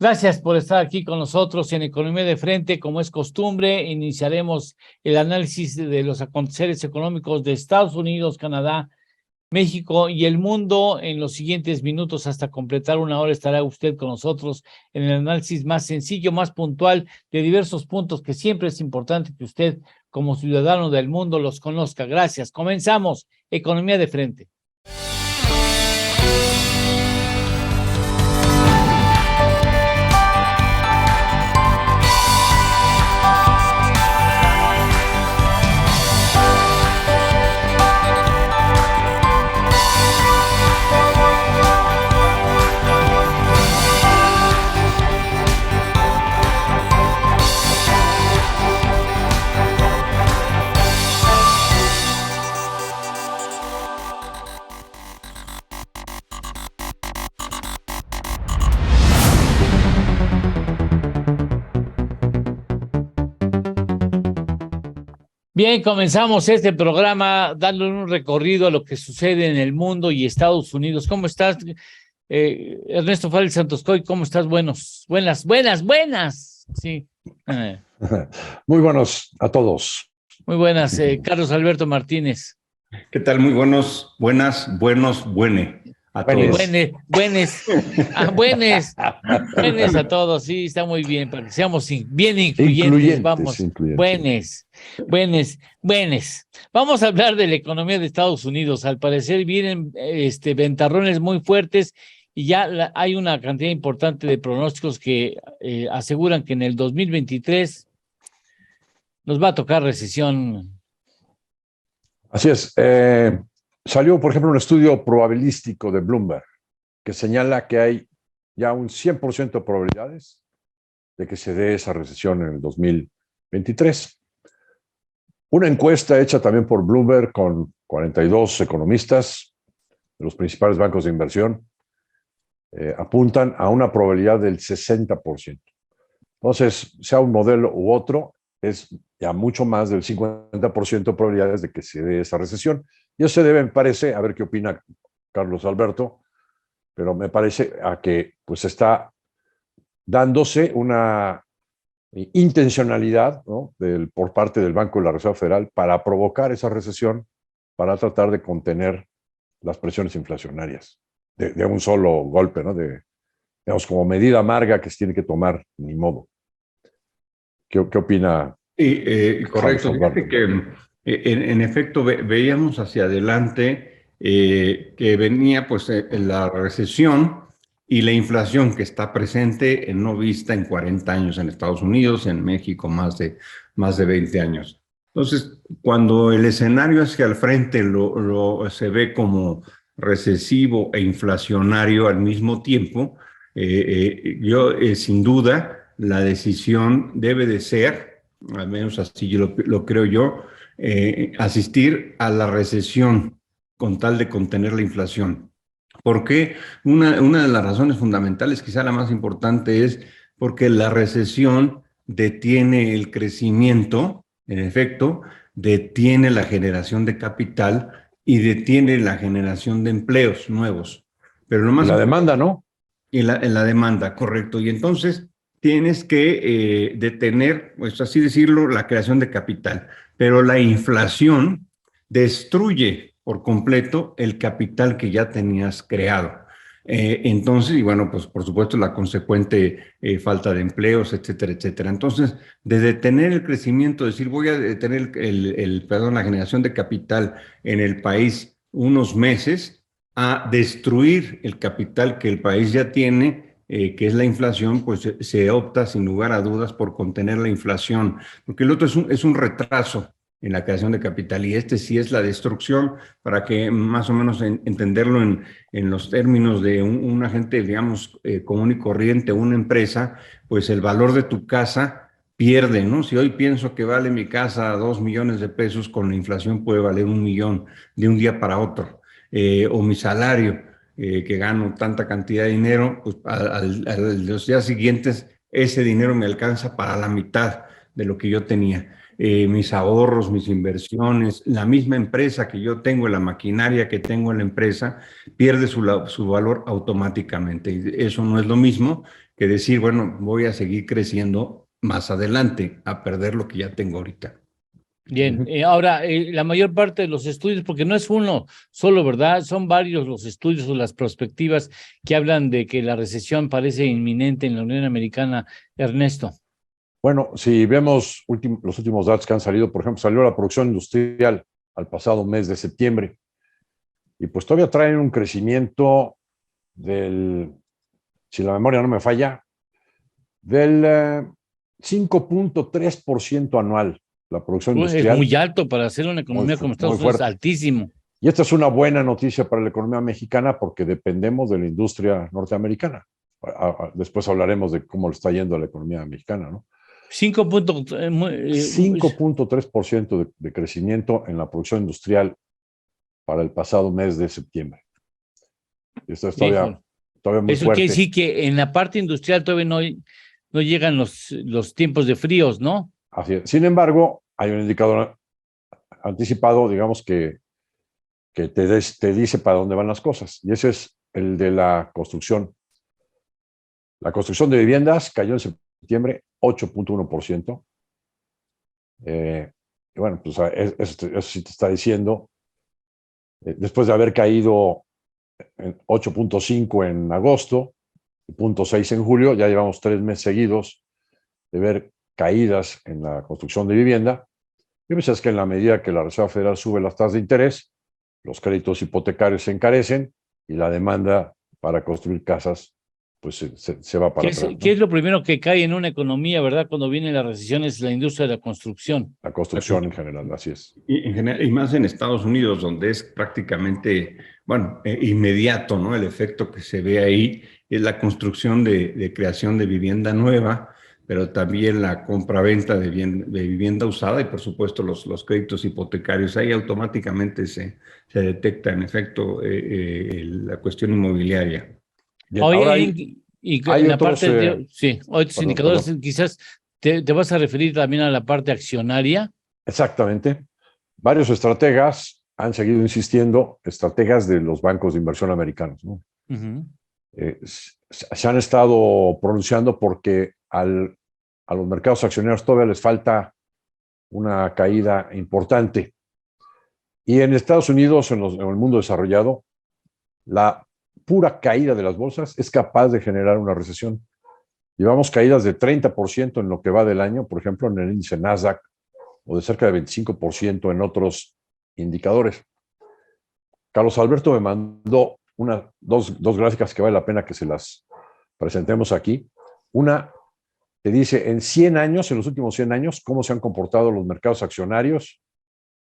Gracias por estar aquí con nosotros en Economía de Frente. Como es costumbre, iniciaremos el análisis de los aconteceres económicos de Estados Unidos, Canadá, México y el mundo. En los siguientes minutos, hasta completar una hora, estará usted con nosotros en el análisis más sencillo, más puntual de diversos puntos que siempre es importante que usted, como ciudadano del mundo, los conozca. Gracias. Comenzamos Economía de Frente. Bien, comenzamos este programa dándole un recorrido a lo que sucede en el mundo y Estados Unidos. ¿Cómo estás, Ernesto Fárez Santoscoy? ¿Cómo estás? Buenas. Sí. Muy buenos a todos. Muy buenas, Carlos Alberto Martínez. ¿Qué tal? Muy buenos, buenas, buenos, buene a todos. Buenes a todos, sí, está muy bien, para que seamos bien incluyentes, vamos. Buenes. Vamos a hablar de la economía de Estados Unidos. Al parecer vienen ventarrones muy fuertes y ya hay una cantidad importante de pronósticos que aseguran que en el 2023 nos va a tocar recesión. Así es. Salió, por ejemplo, un estudio probabilístico de Bloomberg que señala que hay ya un 100% de probabilidades de que se dé esa recesión en el 2023. Una encuesta hecha también por Bloomberg con 42 economistas de los principales bancos de inversión apuntan a una probabilidad del 60%. Entonces, sea un modelo u otro, es ya mucho más del 50% de probabilidades de que se dé esa recesión. Y eso se debe, me parece, a ver qué opina Carlos Alberto, pero me parece a que pues está dándose una intencionalidad, ¿no?, por parte del Banco de la Reserva Federal para provocar esa recesión, para tratar de contener las presiones inflacionarias de un solo golpe, ¿no? Digamos, como medida amarga que se tiene que tomar, ni modo. ¿Qué opina? Correcto. Fíjate que en efecto veíamos hacia adelante que venía pues la recesión y la inflación que está presente no vista en 40 años en Estados Unidos, en México más de 20 años. Entonces, cuando el escenario hacia el frente se ve como recesivo e inflacionario al mismo tiempo, sin duda la decisión debe de ser, al menos así lo creo yo, asistir a la recesión con tal de contener la inflación. Porque una de las razones fundamentales, quizá la más importante, es porque la recesión detiene el crecimiento, en efecto, detiene la generación de capital y detiene la generación de empleos nuevos. Pero lo más la demanda, ¿no? En la demanda, correcto. Y entonces tienes que detener, pues así decirlo, la creación de capital. Pero la inflación destruye por completo el capital que ya tenías creado. Entonces, y bueno, pues por supuesto la consecuente falta de empleos, etcétera, etcétera. Entonces, de detener el crecimiento, decir voy a detener la generación de capital en el país unos meses, a destruir el capital que el país ya tiene, que es la inflación, pues se opta sin lugar a dudas por contener la inflación, porque el otro es un retraso en la creación de capital y este sí es la destrucción, para que más o menos entenderlo en los términos de un agente, digamos, común y corriente, una empresa, pues el valor de tu casa pierde, ¿no? Si hoy pienso que vale mi casa 2 millones de pesos, con la inflación puede valer 1 millón de un día para otro. O mi salario, que gano tanta cantidad de dinero, pues a los días siguientes ese dinero me alcanza para la mitad de lo que yo tenía. Mis ahorros, mis inversiones, la misma empresa que yo tengo, la maquinaria que tengo en la empresa, pierde su valor automáticamente. Y eso no es lo mismo que decir, bueno, voy a seguir creciendo más adelante, a perder lo que ya tengo ahorita. Bien, ahora, la mayor parte de los estudios, porque no es uno solo, ¿verdad? Son varios los estudios o las perspectivas que hablan de que la recesión parece inminente en la Unión Americana, Ernesto. Bueno, si vemos los últimos datos que han salido, por ejemplo, salió la producción industrial al pasado mes de septiembre, y pues todavía traen un crecimiento del, si la memoria no me falla, del 5.3% anual, la producción Es industrial. muy alto para hacer una economía como Estados Unidos, altísimo. Y esta es una buena noticia para la economía mexicana porque dependemos de la industria norteamericana. Después hablaremos de cómo le está yendo a la economía mexicana, ¿no? 5.3% de crecimiento en la producción industrial para el pasado mes de septiembre. Esto es todavía muy eso fuerte. quiere decir que en la parte industrial todavía no llegan los tiempos de fríos, ¿no? Así es. Sin embargo, hay un indicador anticipado, digamos, que te dice para dónde van las cosas, y ese es el de la construcción. La construcción de viviendas cayó en septiembre 8.1%. Y bueno, pues eso sí te está diciendo, después de haber caído en 8.5 en agosto, 0.6 en julio, ya llevamos 3 meses seguidos de ver caídas en la construcción de vivienda. Y pues es que en la medida que la Reserva Federal sube las tasas de interés, los créditos hipotecarios se encarecen y la demanda para construir casas pues se va para atrás, ¿no? ¿Qué es lo primero que cae en una economía, verdad? Cuando viene la recesión es la industria de la construcción. La construcción en general, así es. Y más en Estados Unidos, donde es prácticamente, bueno, inmediato, ¿no? El efecto que se ve ahí es la construcción de creación de vivienda nueva, pero también la compra-venta de vivienda usada y, por supuesto, los créditos hipotecarios. Ahí automáticamente se detecta, en efecto, la cuestión inmobiliaria. Bien, Oye, ahora y hay en la otros, parte de, sí, otros perdón, indicadores, perdón. quizás te vas a referir también a la parte accionaria. Exactamente. Varios estrategas han seguido insistiendo, estrategas de los bancos de inversión americanos, ¿no? Se han estado pronunciando porque a los mercados accionarios todavía les falta una caída importante. Y en Estados Unidos, en el mundo desarrollado, la pura caída de las bolsas es capaz de generar una recesión. Llevamos caídas de 30% en lo que va del año, por ejemplo, en el índice Nasdaq, o de cerca de 25% en otros indicadores. Carlos Alberto me mandó dos gráficas que vale la pena que se las presentemos aquí. Una te dice en 100 años, en los últimos 100 años, cómo se han comportado los mercados accionarios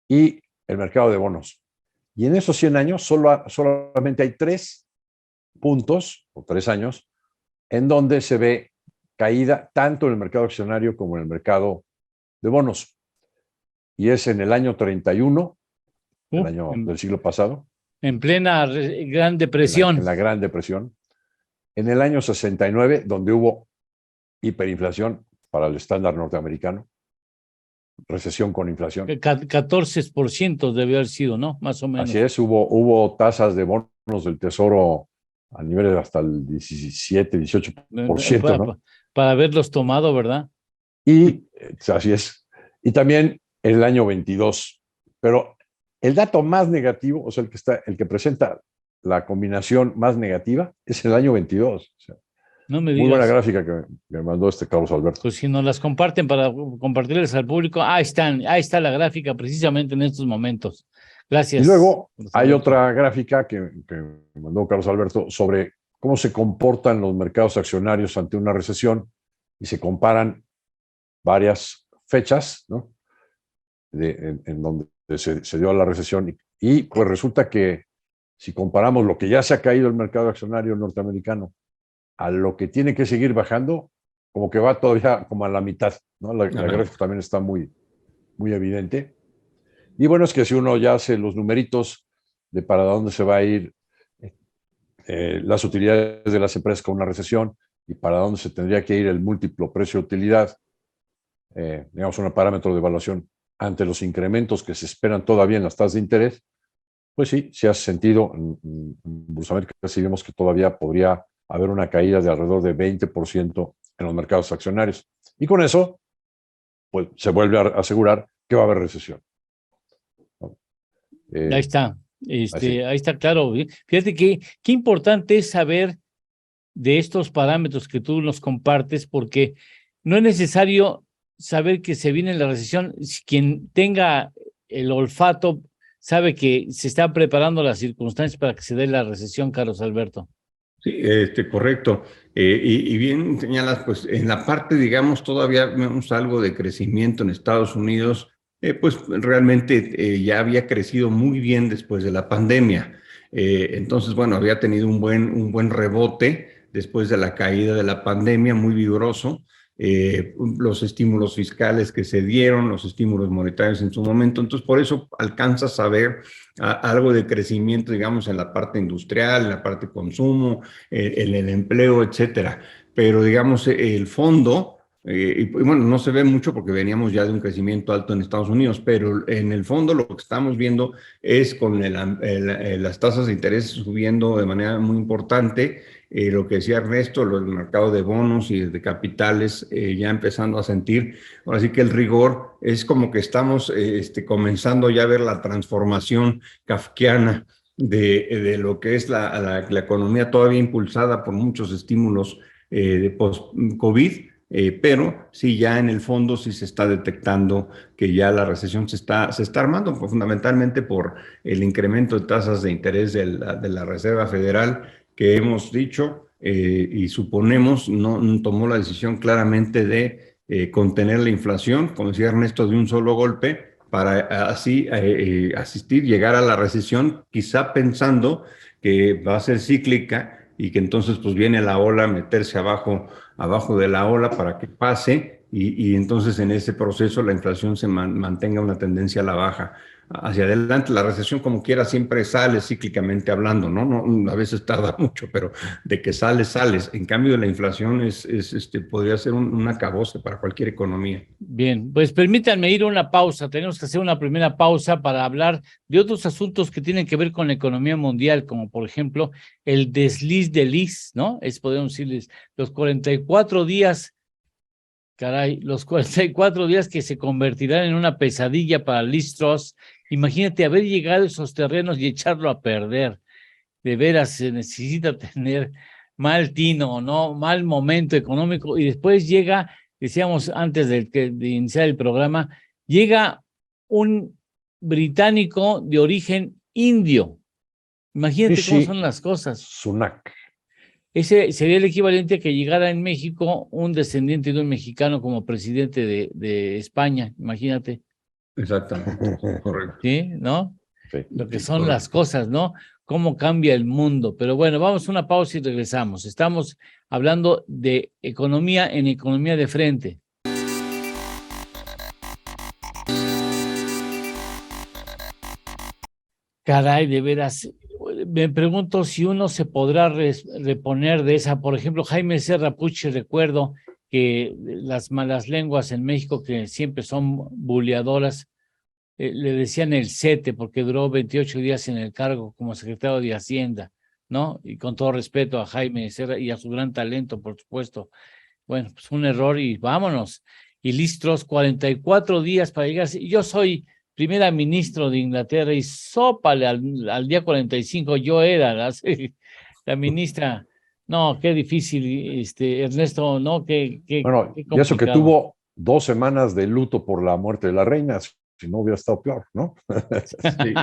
y el mercado de bonos. Y en esos 100 años solamente hay 3 puntos, o 3 años, en donde se ve caída tanto en el mercado accionario como en el mercado de bonos. Y es en el año 31, el año del siglo pasado. En plena Gran Depresión. En la Gran Depresión. En el año 69, donde hubo hiperinflación para el estándar norteamericano, recesión con inflación. 14% debe haber sido, ¿no? Más o menos. Así es, hubo tasas de bonos del Tesoro a niveles hasta el 17, 18%, ¿no? Para haberlos tomado, ¿verdad? Y así es. Y también en el año 22. Pero el dato más negativo, o sea, el que presenta la combinación más negativa, es el año 22. O sea, no me digas. Muy buena gráfica que me mandó Carlos Alberto. Pues si nos las comparten para compartirles al público, ahí está la gráfica precisamente en estos momentos. Gracias. Y luego hay otra gráfica que me mandó Carlos Alberto sobre cómo se comportan los mercados accionarios ante una recesión y se comparan varias fechas, ¿no? En donde se dio la recesión y pues resulta que si comparamos lo que ya se ha caído el mercado accionario norteamericano a lo que tiene que seguir bajando, como que va todavía como a la mitad, ¿no? La gráfica también está muy, muy evidente. Y bueno, es que si uno ya hace los numeritos de para dónde se va a ir las utilidades de las empresas con una recesión y para dónde se tendría que ir el múltiplo precio-utilidad, digamos, un parámetro de evaluación ante los incrementos que se esperan todavía en las tasas de interés, pues sí hace sentido. En Bursa América sí vemos que todavía podría haber una caída de alrededor de 20% en los mercados accionarios. Y con eso, pues se vuelve a asegurar que va a haber recesión. Ahí está. Así. Ahí está claro. Fíjate que qué importante es saber de estos parámetros que tú nos compartes, porque no es necesario saber que se viene la recesión. Quien tenga el olfato sabe que se están preparando las circunstancias para que se dé la recesión, Carlos Alberto. Sí, correcto. Y bien señalas, pues en la parte, digamos, todavía vemos algo de crecimiento en Estados Unidos, pues realmente ya había crecido muy bien después de la pandemia. Entonces, bueno, había tenido un buen rebote después de la caída de la pandemia, muy vigoroso. Los estímulos fiscales que se dieron, los estímulos monetarios en su momento. Entonces, por eso alcanzas a ver algo de crecimiento, digamos, en la parte industrial, en la parte de consumo, en el empleo, etcétera. Pero, digamos, el fondo, y bueno, no se ve mucho porque veníamos ya de un crecimiento alto en Estados Unidos, pero en el fondo lo que estamos viendo es con las tasas de interés subiendo de manera muy importante. Lo que decía Ernesto, el mercado de bonos y de capitales ya empezando a sentir. Ahora sí que el rigor es como que estamos comenzando ya a ver la transformación kafkiana de lo que es la economía todavía impulsada por muchos estímulos de post-COVID, pero sí ya en el fondo sí se está detectando que ya la recesión se está armando, pues, fundamentalmente por el incremento de tasas de interés de la Reserva Federal, que hemos dicho y suponemos no tomó la decisión claramente de contener la inflación, como decía Ernesto, de un solo golpe, para así llegar a la recesión, quizá pensando que va a ser cíclica y que entonces pues viene la ola, meterse abajo de la ola para que pase y entonces en ese proceso la inflación se mantenga una tendencia a la baja. Hacia adelante, la recesión como quiera siempre sale cíclicamente hablando, ¿no? No, a veces tarda mucho, pero de que sales. En cambio, la inflación podría ser un acabose para cualquier economía. Bien, pues permítanme ir a una pausa. Tenemos que hacer una primera pausa para hablar de otros asuntos que tienen que ver con la economía mundial, como por ejemplo el desliz de Liz, ¿no? Podemos decirles, los 44 días, caray, los 44 días que se convertirán en una pesadilla para Liz Truss. Imagínate haber llegado a esos terrenos y echarlo a perder. De veras se necesita tener mal tino, ¿no? Mal momento económico, y después llega, decíamos antes de iniciar el programa, llega un británico de origen indio. Imagínate cómo son las cosas. Sunak. Ese sería el equivalente a que llegara en México un descendiente de un mexicano como presidente de España, imagínate. Exactamente, correcto. ¿Sí? ¿No? Sí. Lo que son las cosas, ¿no? Cómo cambia el mundo. Pero bueno, vamos a una pausa y regresamos. Estamos hablando de economía en Economía de Frente. Caray, de veras, me pregunto si uno se podrá reponer de esa. Por ejemplo, Jaime Serra Pucci, recuerdo que las malas lenguas en México, que siempre son buleadoras, le decían el Cete porque duró 28 días en el cargo como secretario de Hacienda, ¿no? Y con todo respeto a Jaime Serra y a su gran talento, por supuesto. Bueno, pues un error y vámonos. Y Liz Truss, 44 días para llegar. Yo soy primera ministra de Inglaterra y sópale al día 45 yo era la ministra. No, qué difícil, Ernesto, ¿no? Bueno, qué y eso que complicado. tuvo 2 semanas de luto por la muerte de la reina, si no hubiera estado peor, ¿no? Sí,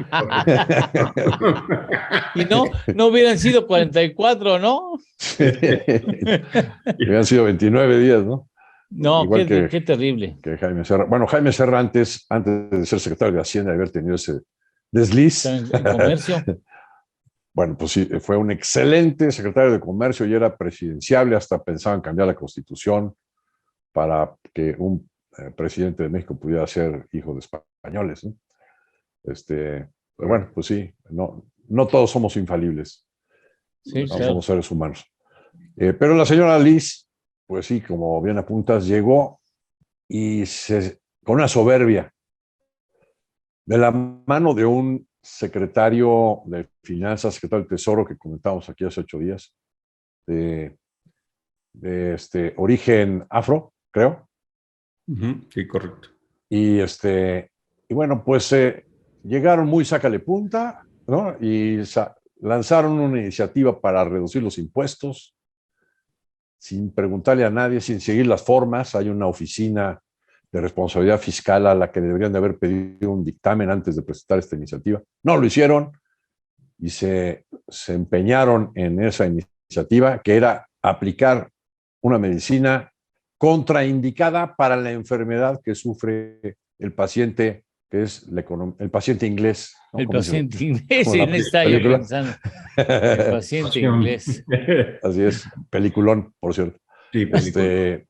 Y no hubieran sido 44, ¿no? Hubieran sido 29 días, ¿no? No, Igual qué terrible. que Jaime Serra. Bueno, Jaime Serra antes de ser secretario de Hacienda y haber tenido ese desliz. En comercio. Bueno, pues sí, fue un excelente secretario de Comercio y era presidenciable, hasta pensaban cambiar la Constitución para que un presidente de México pudiera ser hijo de españoles, ¿no? Pero bueno, pues sí, no todos somos infalibles, Sí, no claro. somos seres humanos. Pero la señora Liz, pues sí, como bien apuntas, llegó y con una soberbia, de la mano de un secretario de Finanzas, secretario del Tesoro que comentábamos aquí hace 8 días, de, origen afro, creo. Sí, correcto. Y bueno, pues llegaron muy sácale punta, ¿no? Y lanzaron una iniciativa para reducir los impuestos, sin preguntarle a nadie, sin seguir las formas. Hay una oficina de responsabilidad fiscal a la que deberían de haber pedido un dictamen antes de presentar esta iniciativa. No lo hicieron y se empeñaron en esa iniciativa, que era aplicar una medicina contraindicada para la enfermedad que sufre el paciente, que es el paciente inglés, ¿no? El paciente inglés, como en estaba yo película. pensando. El paciente inglés. Así es, peliculón, por cierto. Sí, película.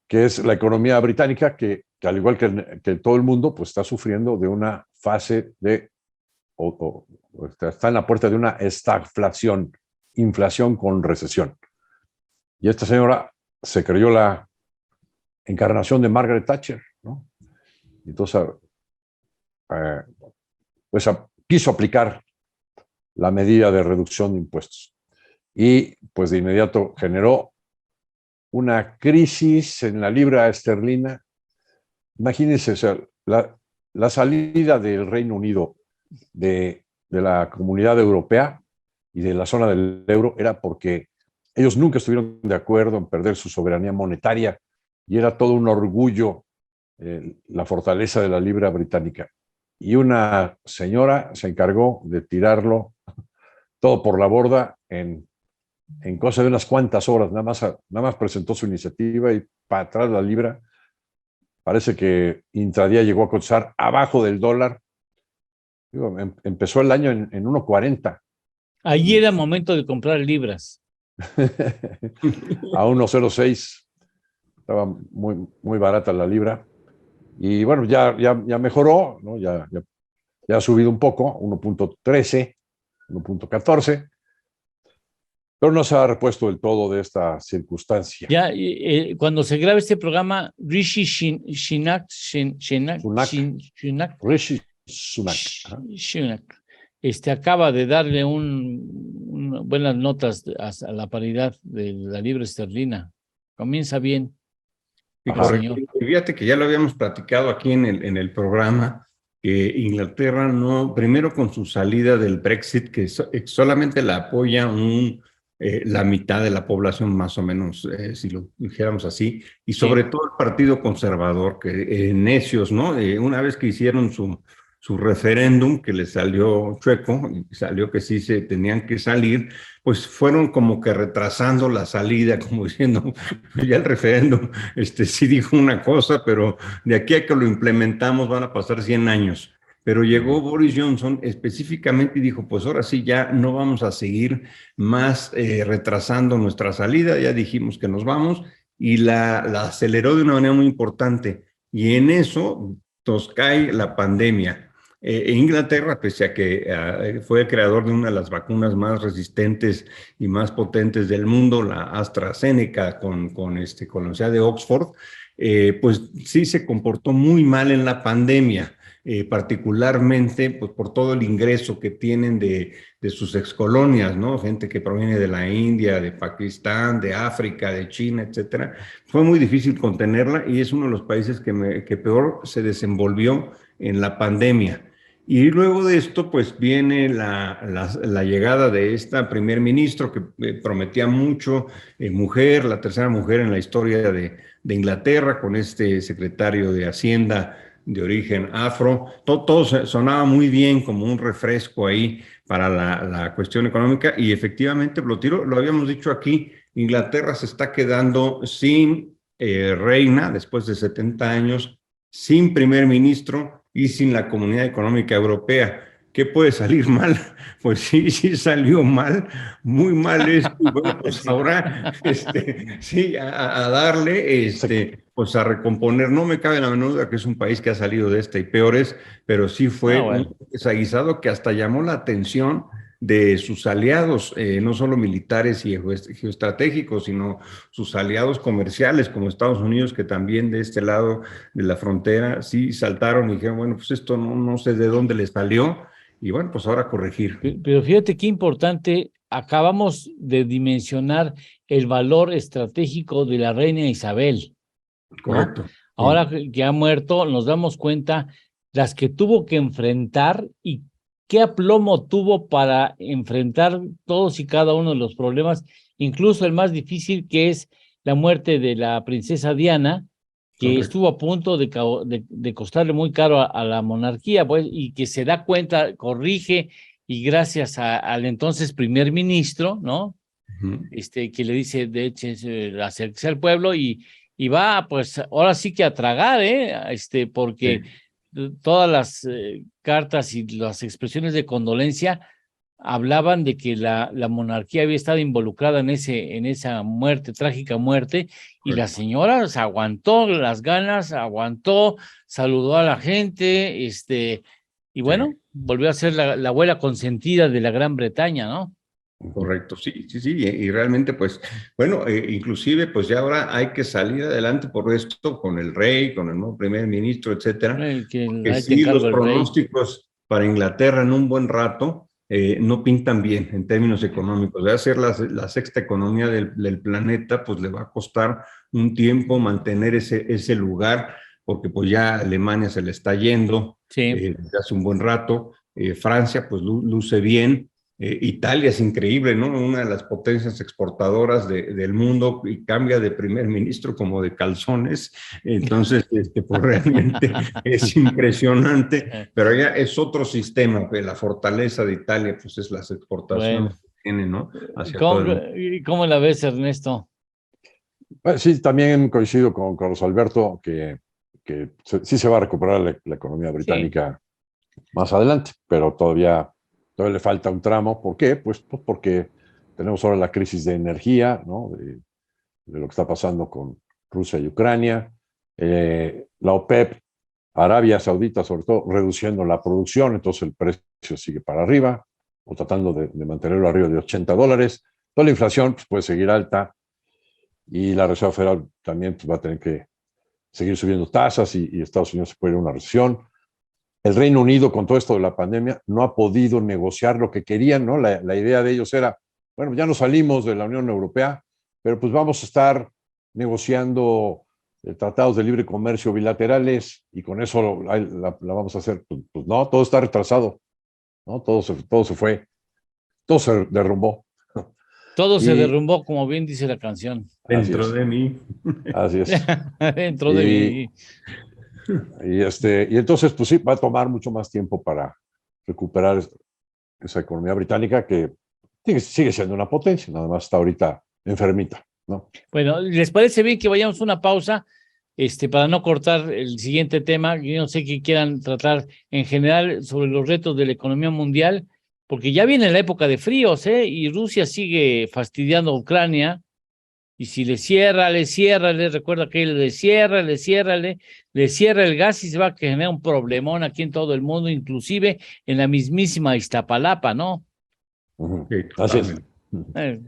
Que es la economía británica, que al igual que todo el mundo, pues está sufriendo de una fase de, está en la puerta de una estagflación, inflación con recesión. Y esta señora se creyó la encarnación de Margaret Thatcher, ¿no? Entonces, pues quiso aplicar la medida de reducción de impuestos. Y pues de inmediato generó una crisis en la libra esterlina. Imagínense, o sea, la salida del Reino Unido de la Comunidad Europea y de la zona del euro era porque ellos nunca estuvieron de acuerdo en perder su soberanía monetaria y era todo un orgullo la fortaleza de la libra británica. Y una señora se encargó de tirarlo todo por la borda en cosa de unas cuantas horas. Nada más presentó su iniciativa y para atrás la libra. Parece que intradía llegó a cotizar abajo del dólar. Digo, empezó el año en 1.40. Allí era momento de comprar libras. A 1.06. Estaba muy, muy barata la libra. Y bueno, ya mejoró, ¿no? Ya ha subido un poco, 1.13, 1.14. Pero no se ha repuesto del todo de esta circunstancia. Ya, cuando se graba este programa, Rishi Sunak acaba de darle buenas notas a la paridad de la libra esterlina. Comienza bien. Sí, correcto. Fíjate que ya lo habíamos platicado aquí en el programa, que Inglaterra no, primero con su salida del Brexit, que solamente la apoya la mitad de la población, más o menos, si lo dijéramos así, y sobre todo el Partido Conservador, que necios, ¿no? Una vez que hicieron su referéndum, que les salió chueco, salió que sí se tenían que salir, pues fueron como que retrasando la salida, como diciendo, ya el referéndum sí dijo una cosa, pero de aquí a que lo implementamos van a pasar 100 años. Pero llegó Boris Johnson específicamente y dijo, pues ahora sí ya no vamos a seguir más retrasando nuestra salida, ya dijimos que nos vamos, y la aceleró de una manera muy importante. Y en eso nos cae la pandemia. Inglaterra, pese a que fue el creador de una de las vacunas más resistentes y más potentes del mundo, la AstraZeneca con la Universidad de Oxford, pues sí se comportó muy mal en la pandemia. Particularmente pues, por todo el ingreso que tienen de sus excolonias, ¿no? Gente que proviene de la India, de Pakistán, de África, de China, etcétera. Fue muy difícil contenerla y es uno de los países que peor se desenvolvió en la pandemia. Y luego de esto, pues viene la llegada de esta primer ministro que prometía mucho, mujer, la tercera mujer en la historia de Inglaterra, con este secretario de Hacienda de origen afro. Todo sonaba muy bien, como un refresco ahí para la cuestión económica, y efectivamente, lo habíamos dicho aquí, Inglaterra se está quedando sin reina después de 70 años, sin primer ministro y sin la Comunidad Económica Europea. ¿Qué puede salir mal? Pues sí salió mal, muy mal esto. Bueno, pues ahora, sí, a darle, pues a recomponer. No me cabe la menor duda que es un país que ha salido de esta y peores, pero sí fue un desaguisado que hasta llamó la atención de sus aliados, no solo militares y geoestratégicos, sino sus aliados comerciales como Estados Unidos, que también de este lado de la frontera sí saltaron y dijeron, bueno, pues esto no sé de dónde les salió, y bueno, pues ahora corregir. Pero fíjate qué importante acabamos de dimensionar el valor estratégico de la reina Isabel, ¿no? Correcto. Ahora que ha muerto, nos damos cuenta las que tuvo que enfrentar y qué aplomo tuvo para enfrentar todos y cada uno de los problemas, incluso el más difícil, que es la muerte de la princesa Diana, que Correcto. estuvo a punto de costarle muy caro a la monarquía, pues, y que se da cuenta, corrige, y gracias al entonces primer ministro, ¿no? Ujú. Que le dice, de hecho, acercarse al pueblo y va, pues, ahora sí que a tragar, porque todas las cartas y las expresiones de condolencia hablaban de que la monarquía había estado involucrada en esa muerte, trágica muerte, y la Correcto. señora se aguantó las ganas, aguantó, saludó a la gente, y bueno, volvió a ser la abuela consentida de la Gran Bretaña, ¿no? Correcto, sí, sí, sí, y realmente, pues, bueno, inclusive, pues ya ahora hay que salir adelante por esto con el rey, con el nuevo primer ministro, etcétera, Que porque ahí te sí, los encargo el rey. pronósticos para Inglaterra en un buen rato no pintan bien en términos económicos. De ser la sexta economía del planeta, pues le va a costar un tiempo mantener ese lugar, porque pues ya Alemania se le está yendo Sí. desde hace un buen rato, Francia pues luce bien. Italia es increíble, ¿no? Una de las potencias exportadoras del mundo y cambia de primer ministro como de calzones. Entonces, pues realmente es impresionante, pero ya es otro sistema. La fortaleza de Italia, pues es las exportaciones Bueno, que tiene, ¿no? Hacia todo el mundo. ¿cómo la ves, Ernesto? Bueno, sí, también coincido con Carlos Alberto que sí se va a recuperar la economía Sí. británica más adelante, pero todavía le falta un tramo. ¿Por qué? Pues porque tenemos ahora la crisis de energía, ¿no? De lo que está pasando con Rusia y Ucrania. La OPEP, Arabia Saudita sobre todo, reduciendo la producción, entonces el precio sigue para arriba, o tratando de mantenerlo arriba de $80. Toda la inflación pues, puede seguir alta y la Reserva Federal también pues, va a tener que seguir subiendo tasas y Estados Unidos se puede ir a una recesión. El Reino Unido, con todo esto de la pandemia, no ha podido negociar lo que querían, ¿no? La idea de ellos era, bueno, ya nos salimos de la Unión Europea, pero pues vamos a estar negociando tratados de libre comercio bilaterales y con eso la vamos a hacer. Pues no, todo está retrasado, ¿no? Todo se fue, todo se derrumbó. Todo se Y derrumbó, como bien dice la canción. así Dentro es, de mí. así es. Dentro de Y, mí. y entonces, pues sí, va a tomar mucho más tiempo para recuperar esa economía británica que sigue siendo una potencia, nada más está ahorita enfermita, ¿no? Bueno, ¿les parece bien que vayamos a una pausa? Para no cortar el siguiente tema, yo no sé qué quieran tratar en general sobre los retos de la economía mundial, porque ya viene la época de fríos, y Rusia sigue fastidiando a Ucrania, y si le cierra, recuerda que le cierra el gas y se va a generar un problemón aquí en todo el mundo, inclusive en la mismísima Iztapalapa, ¿no? Uh-huh. Sí, Así es. Eh,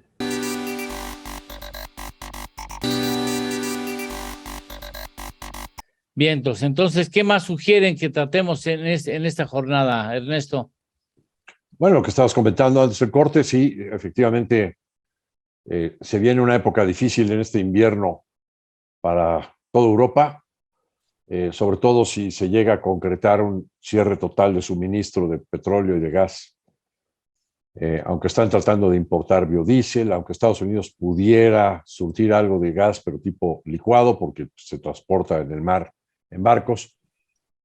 Bien, entonces, ¿qué más sugieren que tratemos en esta jornada, Ernesto? Bueno, lo que estabas comentando antes del corte, sí, efectivamente, se viene una época difícil en este invierno para toda Europa, sobre todo si se llega a concretar un cierre total de suministro de petróleo y de gas. Aunque están tratando de importar biodiesel, aunque Estados Unidos pudiera surtir algo de gas, pero tipo licuado, porque se transporta en el mar en barcos,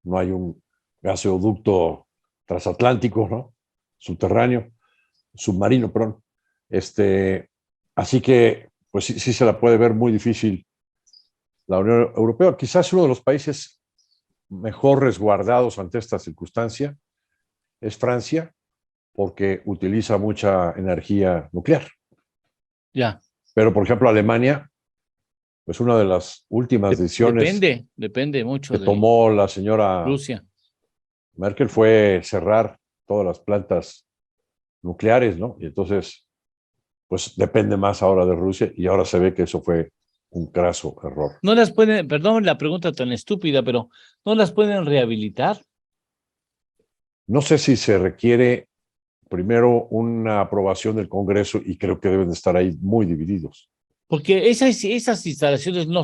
no hay un gasoducto transatlántico, ¿no? Submarino, perdón. Así que, pues sí se la puede ver muy difícil la Unión Europea. Quizás uno de los países mejor resguardados ante esta circunstancia es Francia, porque utiliza mucha energía nuclear. Ya. Pero, por ejemplo, Alemania, pues una de las últimas decisiones Depende mucho que de tomó la señora Rusia. Merkel fue cerrar todas las plantas nucleares, ¿no? Y entonces, pues depende más ahora de Rusia y ahora se ve que eso fue un craso error. No las pueden, perdón la pregunta tan estúpida, pero ¿no las pueden rehabilitar? No sé si se requiere primero una aprobación del Congreso y creo que deben de estar ahí muy divididos. Porque esas instalaciones no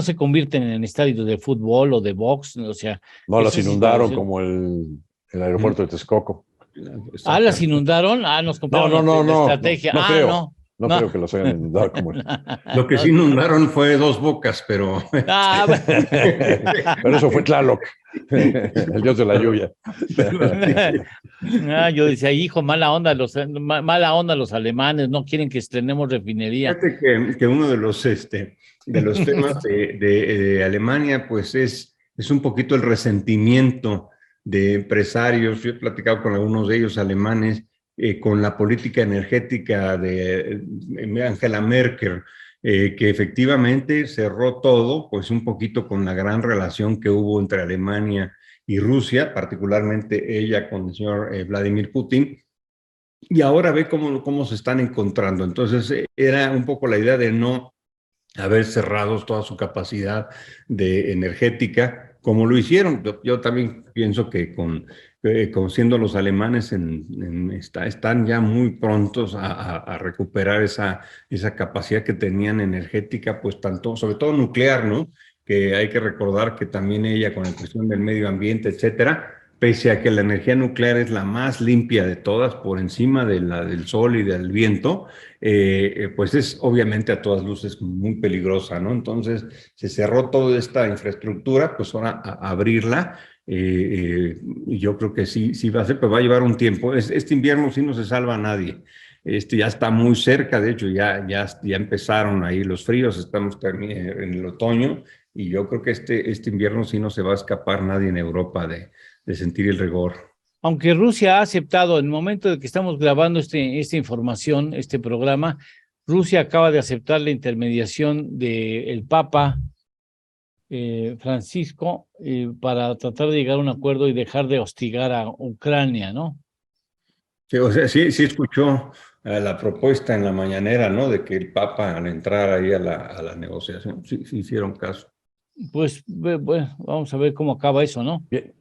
se convierten en estadios de fútbol o de box, o sea. No las esas inundaron instalaciones- como el aeropuerto de Texcoco. las inundaron, nos No, compraron no, no, la no, estrategia. no creo. No. No creo que los hayan inundado como el... Lo que sí inundaron fue Dos Bocas, pero Bueno. Pero eso fue Tlaloc, el dios de la lluvia. Yo decía, hijo, mala onda los alemanes, no quieren que estrenemos refinería. fíjate que uno de los temas de Alemania, pues es un poquito el resentimiento de empresarios. Yo he platicado con algunos de ellos alemanes, con la política energética de Angela Merkel, que efectivamente cerró todo, pues un poquito con la gran relación que hubo entre Alemania y Rusia, particularmente ella con el señor Vladimir Putin. Y ahora ve cómo se están encontrando. Entonces, era un poco la idea de no haber cerrado toda su capacidad de energética, como lo hicieron. Yo también pienso que con siendo los alemanes están ya muy prontos a recuperar esa capacidad que tenían energética, pues tanto, sobre todo nuclear, ¿no? Que hay que recordar que también ella con la cuestión del medio ambiente, etcétera, pese a que la energía nuclear es la más limpia de todas, por encima de la del sol y del viento, pues es obviamente a todas luces muy peligrosa, ¿no? Entonces se cerró toda esta infraestructura, pues ahora a abrirla, y yo creo que sí va a ser, pero va a llevar un tiempo. Este invierno sí no se salva a nadie. Ya está muy cerca, de hecho ya empezaron ahí los fríos, estamos en el otoño, y yo creo que este invierno sí no se va a escapar nadie en Europa de sentir el rigor. Aunque Rusia ha aceptado, en el momento de que estamos grabando esta información, este programa, Rusia acaba de aceptar la intermediación del Papa Francisco para tratar de llegar a un acuerdo y dejar de hostigar a Ucrania, ¿no? Sí, o sea, sí escuchó la propuesta en la mañanera, ¿no? De que el Papa al entrar ahí a la negociación, sí hicieron caso. Pues bueno, vamos a ver cómo acaba eso, ¿no? Bien,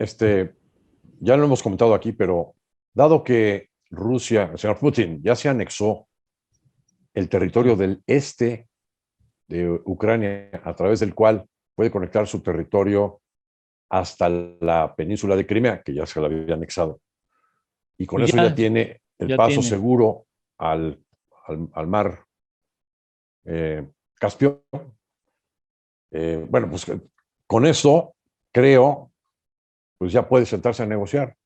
ya lo hemos comentado aquí, pero dado que Rusia, el señor Putin, ya se anexó el territorio del este de Ucrania, a través del cual puede conectar su territorio hasta la península de Crimea, que ya se la había anexado. Y con eso ya tiene el paso seguro al mar Caspio. Bueno, pues con eso, creo, pues ya puede sentarse a negociar.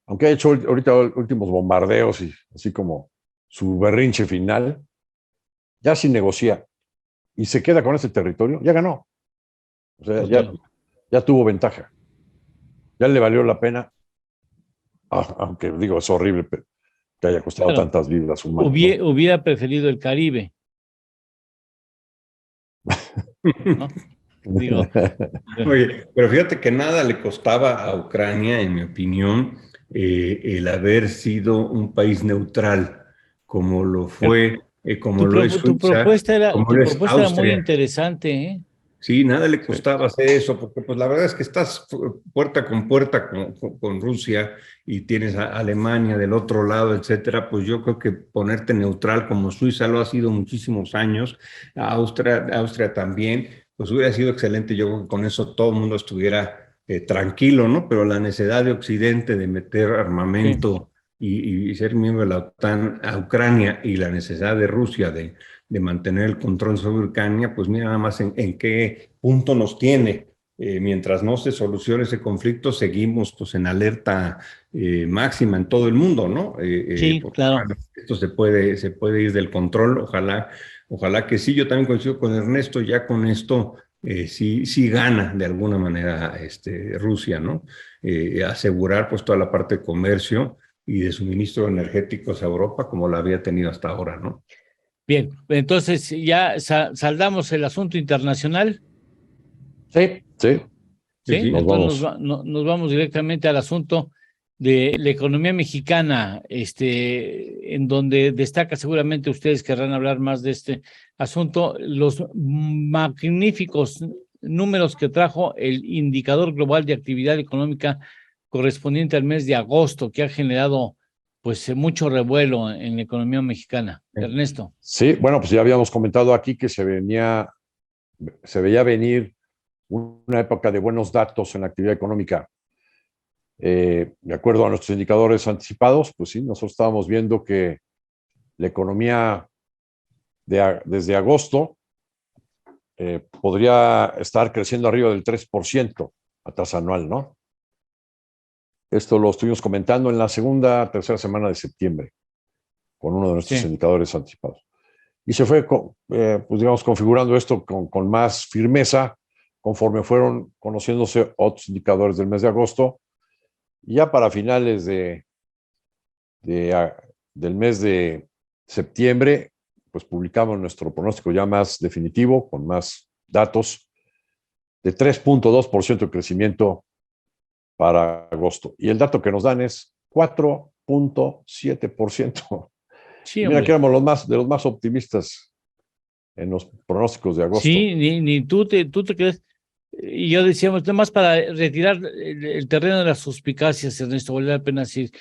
Aunque ha hecho ahorita últimos bombardeos y así como su berrinche final, ya si negocia y se queda con ese territorio, ya ganó. O sea, ya tuvo ventaja. Ya le valió la pena, aunque digo, es horrible que haya costado tantas vidas humanas. Hubiera preferido el Caribe. ¿No? Digo, Oye, pero fíjate que nada le costaba a Ucrania, en mi opinión, el haber sido un país neutral, como lo fue, como lo es Suiza, tu propuesta era Austria. muy interesante, ¿eh? Sí, nada le costaba hacer eso, porque pues la verdad es que estás puerta con puerta con Rusia y tienes a Alemania del otro lado, etcétera. Pues yo creo que ponerte neutral como Suiza lo ha sido muchísimos años, Austria también, pues hubiera sido excelente. Yo creo que con eso todo el mundo estuviera tranquilo, ¿no? Pero la necesidad de Occidente de meter armamento y ser miembro de la OTAN a Ucrania, y la necesidad de Rusia de mantener el control sobre Ucrania, pues mira nada más en qué punto nos tiene. Mientras no se solucione ese conflicto, seguimos pues en alerta máxima en todo el mundo, ¿no? Sí, claro. Bueno, esto se puede ir del control, ojalá que sí. Yo también coincido con Ernesto, ya con esto sí gana de alguna manera Rusia, ¿no? Asegurar pues toda la parte de comercio y de suministro energéticos a Europa como la había tenido hasta ahora, ¿no? Bien, entonces ya saldamos el asunto internacional. Sí. ¿Sí? Nos vamos directamente al asunto de la economía mexicana, en donde destaca, seguramente ustedes querrán hablar más de este asunto, los magníficos números que trajo el Indicador Global de Actividad Económica correspondiente al mes de agosto, que ha generado pues mucho revuelo en la economía mexicana. Ernesto. Sí, bueno, pues ya habíamos comentado aquí que se veía venir una época de buenos datos en la actividad económica. De acuerdo a nuestros indicadores anticipados, pues sí, nosotros estábamos viendo que la economía desde agosto podría estar creciendo arriba del 3% a tasa anual, ¿no? Esto lo estuvimos comentando en la tercera semana de septiembre, con uno de nuestros indicadores anticipados. Y se fue, pues digamos, configurando esto con más firmeza conforme fueron conociéndose otros indicadores del mes de agosto. Y ya para finales del mes de septiembre, pues publicamos nuestro pronóstico ya más definitivo, con más datos, de 3.2% de crecimiento para agosto. Y el dato que nos dan es 4.7%. Sí, mira que éramos de los más optimistas en los pronósticos de agosto. Sí, ni tú te crees. Y yo decíamos, nada más para retirar el terreno de las suspicacias, Ernesto, vale la pena decir,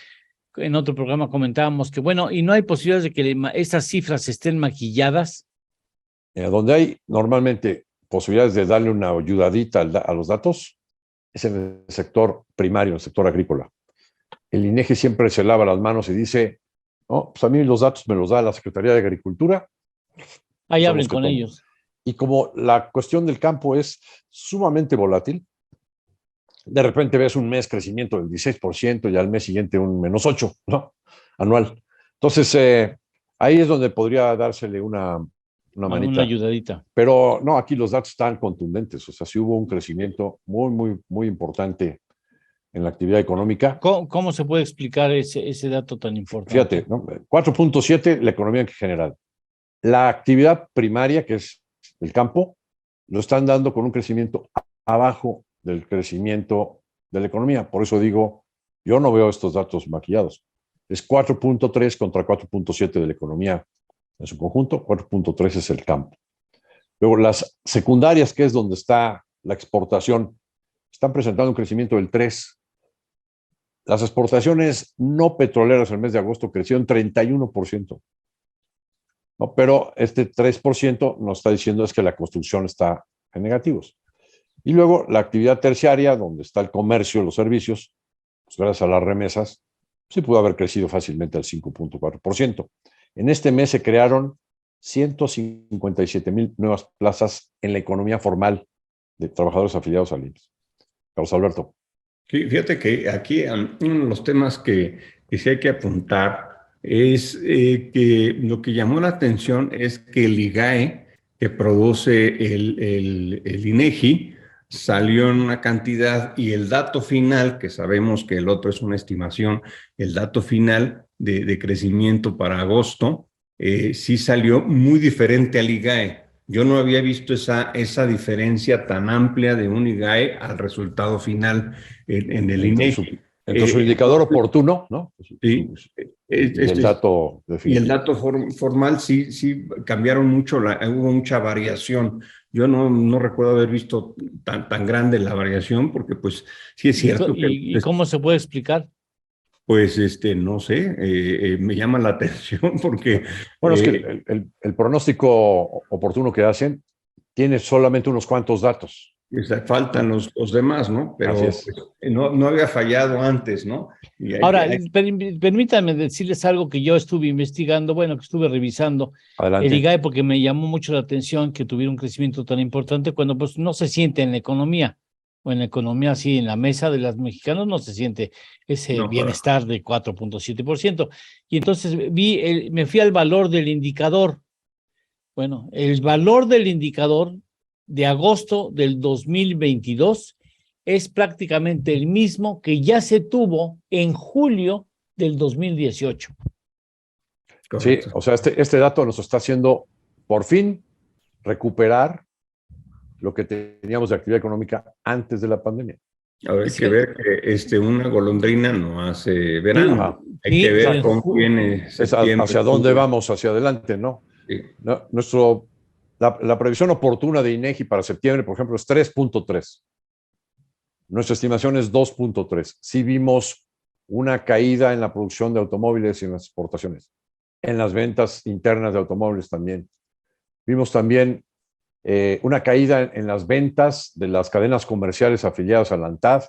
en otro programa comentábamos que, bueno, y no hay posibilidades de que estas cifras estén maquilladas. Donde hay normalmente posibilidades de darle una ayudadita a los datos es en el sector primario, en el sector agrícola. El INEGI siempre se lava las manos y dice, no, pues a mí los datos me los da la Secretaría de Agricultura. Ahí hablen con ellos. Y como la cuestión del campo es sumamente volátil, de repente ves un mes crecimiento del 16% y al mes siguiente un -8%, ¿no? Anual. Entonces, ahí es donde podría dársele una manita. Una ayudadita. Pero no, aquí los datos están contundentes. O sea, sí hubo un crecimiento muy, muy, muy importante en la actividad económica. ¿Cómo se puede explicar ese dato tan importante? Fíjate, ¿no? 4.7 la economía en general. La actividad primaria, que es el campo, lo están dando con un crecimiento abajo del crecimiento de la economía. Por eso digo, yo no veo estos datos maquillados. Es 4.3 contra 4.7 de la economía en su conjunto, 4.3 es el campo. Luego las secundarias, que es donde está la exportación, están presentando un crecimiento del 3. Las exportaciones no petroleras en el mes de agosto crecieron 31%. ¿No? Pero este 3% nos está diciendo es que la construcción está en negativos. Y luego la actividad terciaria, donde está el comercio, los servicios, pues gracias a las remesas, sí pudo haber crecido fácilmente al 5.4%. En este mes se crearon 157,000 nuevas plazas en la economía formal de trabajadores afiliados al IMSS. Carlos Alberto. Sí, fíjate que aquí uno de los temas que sí hay que apuntar es que lo que llamó la atención es que el IGAE, que produce el INEGI, salió en una cantidad y el dato final, que sabemos que el otro es una estimación, el dato final de crecimiento para agosto, sí salió muy diferente al IGAE. Yo no había visto esa diferencia tan amplia de un IGAE al resultado final en el INEGI. Entonces, su indicador oportuno, ¿no? Sí. El dato definitivo. Y el dato formal sí cambiaron mucho, hubo mucha variación. Yo no recuerdo haber visto tan grande la variación, porque pues sí es cierto. ¿Y cómo se puede explicar? Pues no sé, me llama la atención porque... Bueno, es que el pronóstico oportuno que hacen tiene solamente unos cuantos datos. Faltan los demás, ¿no? Pero pues, no había fallado antes, ¿no? Ahora, permítanme decirles algo que yo estuve investigando, bueno, que estuve revisando. Adelante. El IGAE, porque me llamó mucho la atención que tuviera un crecimiento tan importante cuando pues no se siente en la economía, o en la economía así, en la mesa de los mexicanos no se siente ese bienestar de 4.7%. Y entonces me fui al valor del indicador. Bueno, el valor del indicador de agosto del 2022 es prácticamente el mismo que ya se tuvo en julio del 2018. Correcto. Sí, o sea, este dato nos está haciendo por fin recuperar lo que teníamos de actividad económica antes de la pandemia. Ahora hay que ver que una golondrina no hace verano. Hay que ver cómo viene septiembre. Hacia dónde vamos, hacia adelante, ¿no? Sí. La previsión oportuna de INEGI para septiembre, por ejemplo, es 3.3. Nuestra estimación es 2.3. Sí vimos una caída en la producción de automóviles y en las exportaciones, en las ventas internas de automóviles también. Vimos también una caída en las ventas de las cadenas comerciales afiliadas a la ANTAD.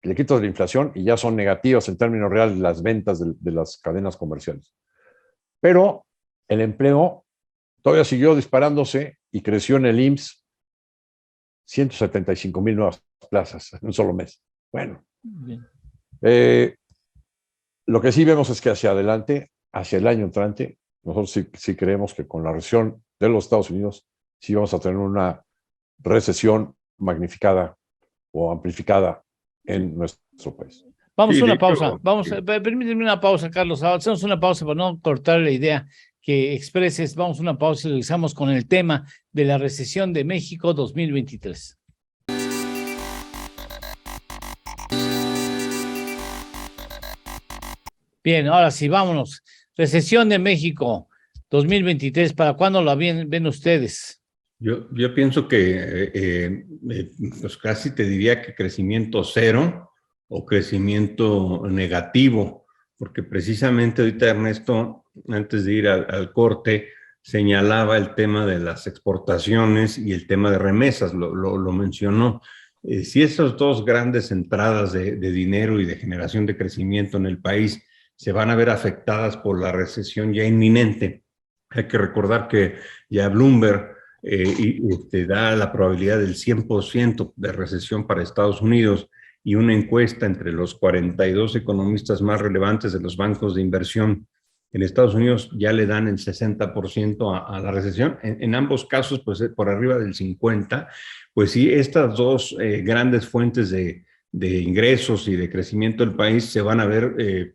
Le quitas la inflación y ya son negativas en términos reales las ventas de las cadenas comerciales. Pero el empleo todavía siguió disparándose y creció en el IMSS 175,000 nuevas plazas en un solo mes. Bueno, lo que sí vemos es que hacia adelante, hacia el año entrante, nosotros sí creemos que con la recesión de los Estados Unidos sí vamos a tener una recesión magnificada o amplificada en nuestro país. Vamos Sí, a de una pausa. hecho, Vamos, sí. permíteme una pausa, Carlos. Hacemos una pausa para no cortar la idea que expreses. Vamos a una pausa y regresamos con el tema de la recesión de México 2023. Bien, ahora sí, vámonos. Recesión de México 2023, ¿para cuándo la ven ustedes? Yo pienso que pues casi te diría que crecimiento cero o crecimiento negativo, porque precisamente ahorita Ernesto, antes de ir al corte, señalaba el tema de las exportaciones y el tema de remesas, lo mencionó. Si esas dos grandes entradas de dinero y de generación de crecimiento en el país se van a ver afectadas por la recesión ya inminente, hay que recordar que ya Bloomberg te da la probabilidad del 100% de recesión para Estados Unidos, y una encuesta entre los 42 economistas más relevantes de los bancos de inversión en Estados Unidos ya le dan el 60% a la recesión. En ambos casos, pues por arriba del 50%. Pues sí, estas dos grandes fuentes de ingresos y de crecimiento del país se van a ver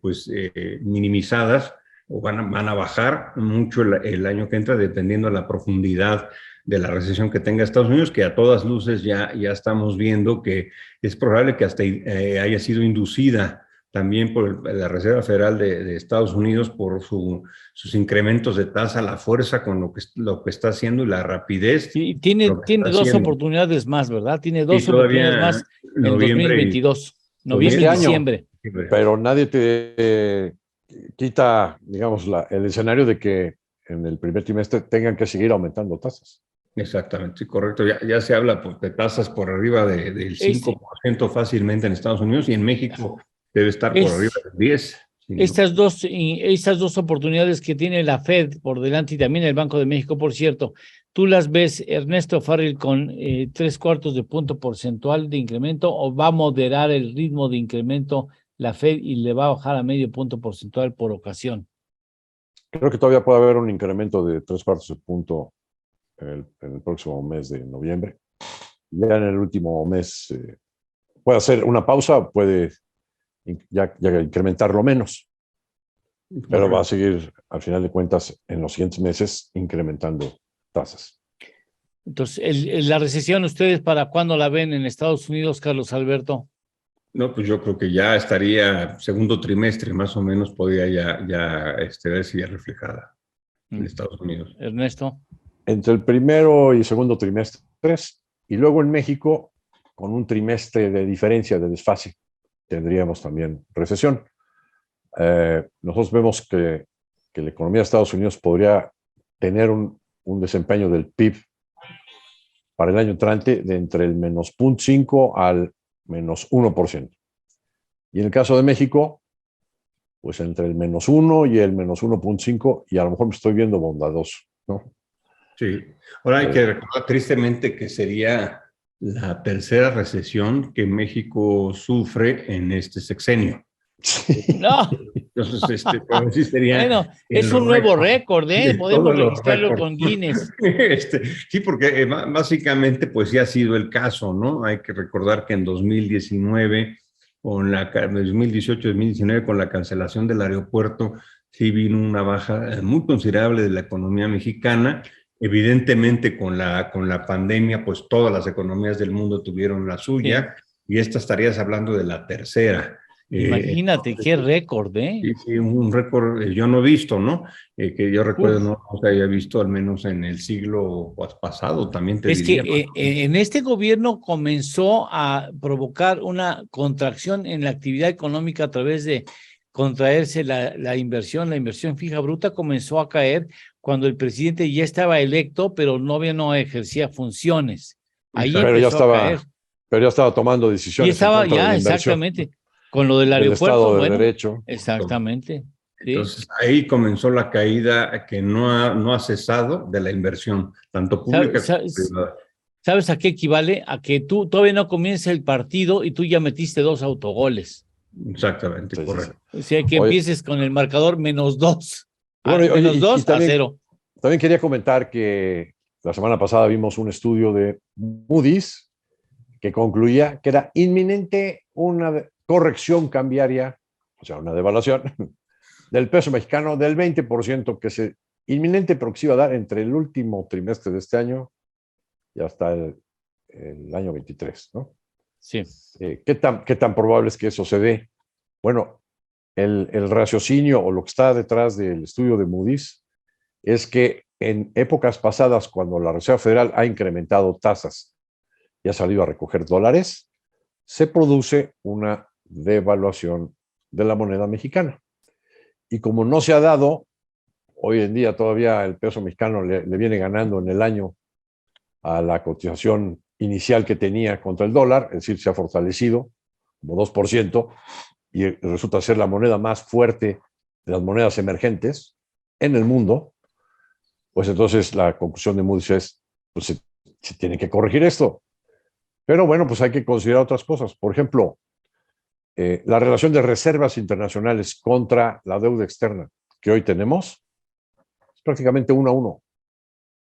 minimizadas o van a bajar mucho el año que entra, dependiendo de la profundidad de la recesión que tenga Estados Unidos, que a todas luces ya estamos viendo que es probable que hasta haya sido inducida también por la Reserva Federal de Estados Unidos por sus incrementos de tasa, la fuerza con lo que está haciendo y la rapidez. Sí, tiene dos oportunidades más, ¿verdad? Tiene dos oportunidades más en 2022, noviembre y diciembre. Pero nadie te quita, digamos, el escenario de que en el primer trimestre tengan que seguir aumentando tasas. Exactamente, correcto. Ya se habla de tasas por arriba del 5% fácilmente en Estados Unidos, y en México debe estar por arriba del 10%. Estas dos oportunidades que tiene la Fed por delante y también el Banco de México, por cierto, ¿tú las ves, Ernesto Farrell, con 3/4 de punto porcentual de incremento, o va a moderar el ritmo de incremento la Fed y le va a bajar a medio punto porcentual por ocasión? Creo que todavía puede haber un incremento de 3/4 de punto en el próximo mes de noviembre. Ya en el último mes puede hacer una pausa, puede ya incrementarlo menos, pero va a seguir, al final de cuentas, en los siguientes meses incrementando tasas. Entonces, la recesión, ¿ustedes para cuándo la ven en Estados Unidos, Carlos Alberto? No, pues yo creo que ya estaría segundo trimestre, más o menos, podría ya verse ya reflejada en Estados Unidos. Ernesto. Entre el primero y segundo trimestres, y luego en México, con un trimestre de diferencia, de desfase, tendríamos también recesión. Nosotros vemos que la economía de Estados Unidos podría tener un desempeño del PIB para el año entrante de entre el menos 0.5 al menos 1%. Y en el caso de México, pues entre el menos 1 y el menos 1.5, y a lo mejor me estoy viendo bondadoso, ¿no? Sí. Ahora hay que recordar tristemente que sería la tercera recesión que México sufre en este sexenio. Sí. No. Entonces, sí sería bueno, es un nuevo récord, ¿eh? Podemos registrarlo con Guinness. Sí, porque básicamente, pues sí ha sido el caso, ¿no? Hay que recordar que en 2019, 2018-2019, con la cancelación del aeropuerto, sí vino una baja muy considerable de la economía mexicana. Evidentemente, con la pandemia, pues todas las economías del mundo tuvieron la suya, sí. Y esta estarías hablando de la tercera. Imagínate, qué récord, ¿eh? Sí, sí, un récord yo no he visto, ¿no? Que yo recuerdo Uf. no se haya visto al menos en el siglo pasado, también te Es que diría. en este gobierno comenzó a provocar una contracción en la actividad económica a través de contraerse la inversión fija bruta comenzó a caer cuando el presidente ya estaba electo, pero no ejercía funciones. Ahí Exacto. empezó a caer. Pero ya estaba tomando Y decisiones en estaba contra de ya la inversión, exactamente con lo del del aeropuerto, Estado de bueno, Derecho. exactamente. Sí. Entonces ahí comenzó la caída que no ha cesado de la inversión, tanto pública como ¿Sabes, privada. sabes a qué equivale? A que tú todavía no comienza el partido y tú ya metiste 2 autogoles. Exactamente, Sí, sí, sí. correcto. O sea, que Oye, empieces con el marcador -2. bueno, oye, Menos y 2 a también, 0. también quería comentar que la semana pasada vimos un estudio de Moody's que concluía que era inminente una corrección cambiaria, o sea, una devaluación del peso mexicano del 20%, que se inminente, pero que se iba a dar entre el último trimestre de este año y hasta el año 23, ¿no? Sí. ¿Qué tan probable es que eso se dé? Bueno, el raciocinio o lo que está detrás del estudio de Moody's es que en épocas pasadas, cuando la Reserva Federal ha incrementado tasas y ha salido a recoger dólares, se produce una devaluación de la moneda mexicana. Y como no se ha dado, hoy en día todavía el peso mexicano le viene ganando en el año a la cotización inicial que tenía contra el dólar, es decir, se ha fortalecido como 2%, y resulta ser la moneda más fuerte de las monedas emergentes en el mundo. Pues entonces la conclusión de Moody's es, pues se tiene que corregir esto. Pero bueno, pues hay que considerar otras cosas. Por ejemplo, la relación de reservas internacionales contra la deuda externa que hoy tenemos es prácticamente 1-1,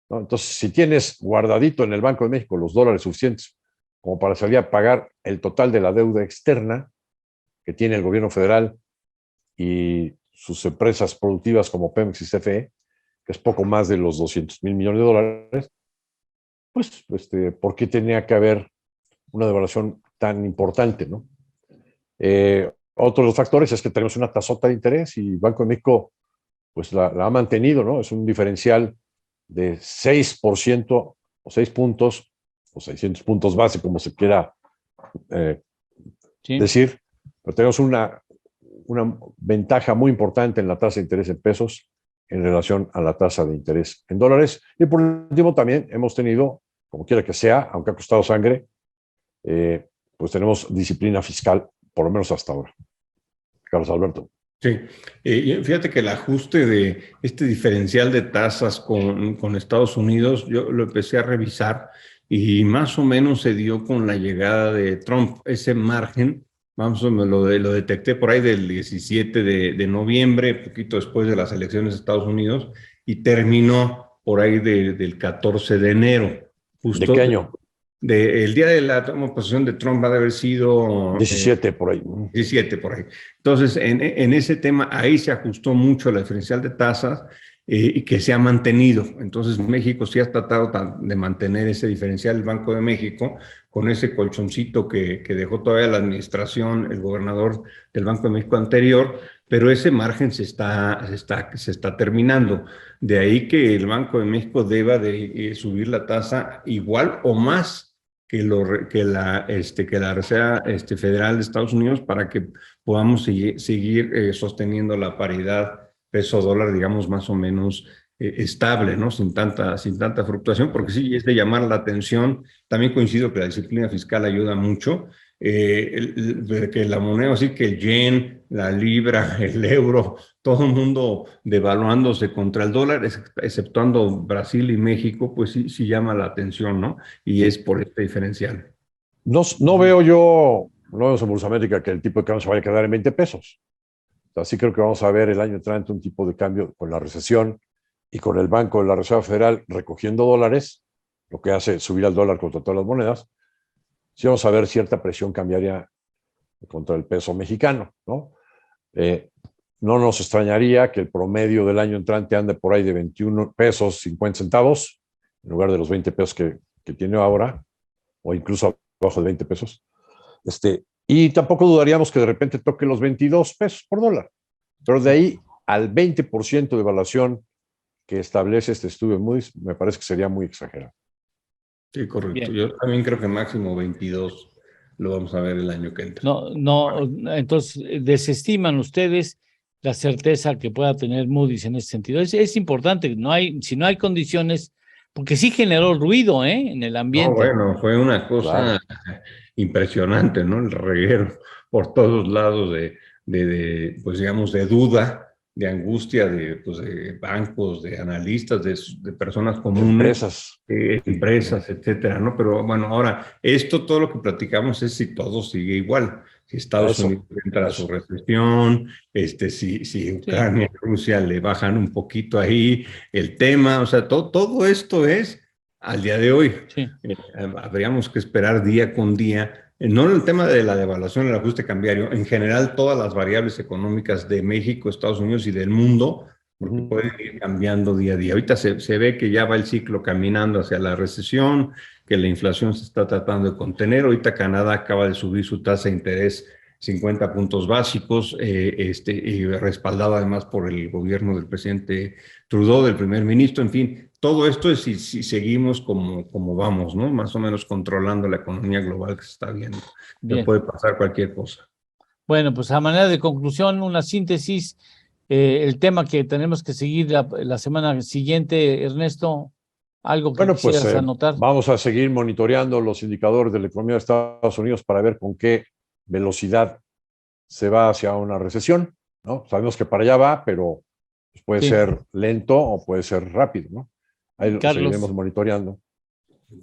¿no? Entonces, si tienes guardadito en el Banco de México los dólares suficientes como para salir a pagar el total de la deuda externa que tiene el gobierno federal y sus empresas productivas como Pemex y CFE, que es poco más de los 200,000 millones de dólares, pues, ¿por qué tenía que haber una devaluación tan importante, ¿no? Otro de los factores es que tenemos una tasota de interés y Banco de México pues la ha mantenido, ¿no? Es un diferencial de 6% o 6 puntos o 600 puntos base, como se quiera Sí. decir, pero tenemos una ventaja muy importante en la tasa de interés en pesos en relación a la tasa de interés en dólares. Y por último, también hemos tenido, como quiera que sea, aunque ha costado sangre, pues tenemos disciplina fiscal, por lo menos hasta ahora. Carlos Alberto. Sí, fíjate que el ajuste de este diferencial de tasas con Estados Unidos, yo lo empecé a revisar y más o menos se dio con la llegada de Trump. Ese margen, vamos, lo detecté por ahí del 17 de noviembre, poquito después de las elecciones de Estados Unidos, y terminó por ahí del 14 de enero. ¿De qué año? El día de la toma de posesión de Trump va a haber sido 17 por ahí. 17 por ahí. Entonces, en ese tema, ahí se ajustó mucho la diferencial de tasas y que se ha mantenido. Entonces, México sí ha tratado de mantener ese diferencial, el Banco de México, con ese colchoncito que dejó todavía la administración, el gobernador del Banco de México anterior, pero ese margen se está terminando. De ahí que el Banco de México deba de subir la tasa igual o más que la Reserva Federal de Estados Unidos para que podamos seguir sosteniendo la paridad peso-dólar, digamos, más o menos estable, ¿no? Sin tanta fluctuación, porque sí, es de llamar la atención. También coincido que la disciplina fiscal ayuda mucho, que la moneda, así que el yen, la libra, el euro, todo el mundo devaluándose contra el dólar, exceptuando Brasil y México, pues sí llama la atención, ¿no? Y es por este diferencial. No veo yo, no vemos en Bolsa América que el tipo de cambio se vaya a quedar en 20 pesos. Así creo que vamos a ver el año entrante un tipo de cambio con la recesión y con el Banco de la Reserva Federal recogiendo dólares, lo que hace subir al dólar contra todas las monedas. Sí vamos a ver cierta presión cambiaria contra el peso mexicano, ¿no? No nos extrañaría que el promedio del año entrante ande por ahí de 21 pesos 50 centavos, en lugar de los 20 pesos que tiene ahora, o incluso abajo de 20 pesos. Y tampoco dudaríamos que de repente toque los 22 pesos por dólar. Pero de ahí al 20% de evaluación que establece este estudio de Moody's, me parece que sería muy exagerado. Sí, correcto. Bien. Yo también creo que máximo 22 lo vamos a ver el año que entra. No, entonces desestiman ustedes la certeza que pueda tener Moody's en ese sentido. Es importante, si no hay condiciones, porque sí generó ruido, en el No, ambiente. bueno, fue una cosa impresionante, ¿no? El reguero por todos lados pues digamos, de duda, de angustia pues, de bancos, de analistas, de personas comunes, empresas, etcétera, ¿no? Pero bueno, ahora, todo lo que platicamos es si todo sigue igual. Si Estados Unidos entra a su recesión, si Ucrania y Rusia le bajan un poquito ahí el tema, o sea, todo esto es al día de hoy. Sí. Habríamos que esperar día con día, no en el tema de la devaluación, el ajuste cambiario, en general todas las variables económicas de México, Estados Unidos y del mundo, porque pueden ir cambiando día a día. Ahorita se ve que ya va el ciclo caminando hacia la recesión, que la inflación se está tratando de contener. Ahorita Canadá acaba de subir su tasa de interés 50 puntos básicos, y respaldado además por el gobierno del presidente Trudeau, del primer ministro, en fin. Todo esto es si seguimos como vamos, ¿no? Más o menos controlando la economía global que se está viendo. Ya puede pasar cualquier cosa. Bueno, pues a manera de conclusión, una síntesis, el tema que tenemos que seguir la semana siguiente, Ernesto, algo que quisieras anotar. Vamos a seguir monitoreando los indicadores de la economía de Estados Unidos para ver con qué velocidad se va hacia una recesión, ¿no? Sabemos que para allá va, pero puede ser lento o puede ser rápido, ¿no? Ahí lo seguiremos monitoreando.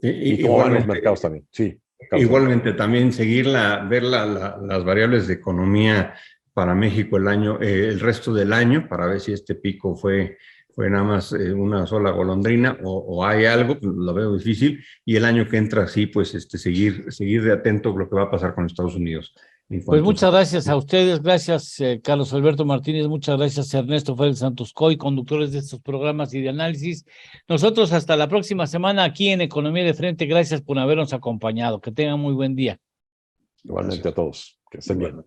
Y cómo van los mercados también. Sí. Igualmente también ver las variables de economía para México el resto del año, para ver si este pico fue nada más una sola golondrina o hay algo, lo veo difícil, y el año que entra sí, pues seguir de atento a lo que va a pasar con Estados Unidos. Pues muchas gracias a ustedes, gracias Carlos Alberto Martínez, muchas gracias Ernesto Félix Santos Coy, conductores de estos programas y de análisis. Nosotros hasta la próxima semana aquí en Economía de Frente, gracias por habernos acompañado, que tengan muy buen día. Igualmente a todos, que estén bien.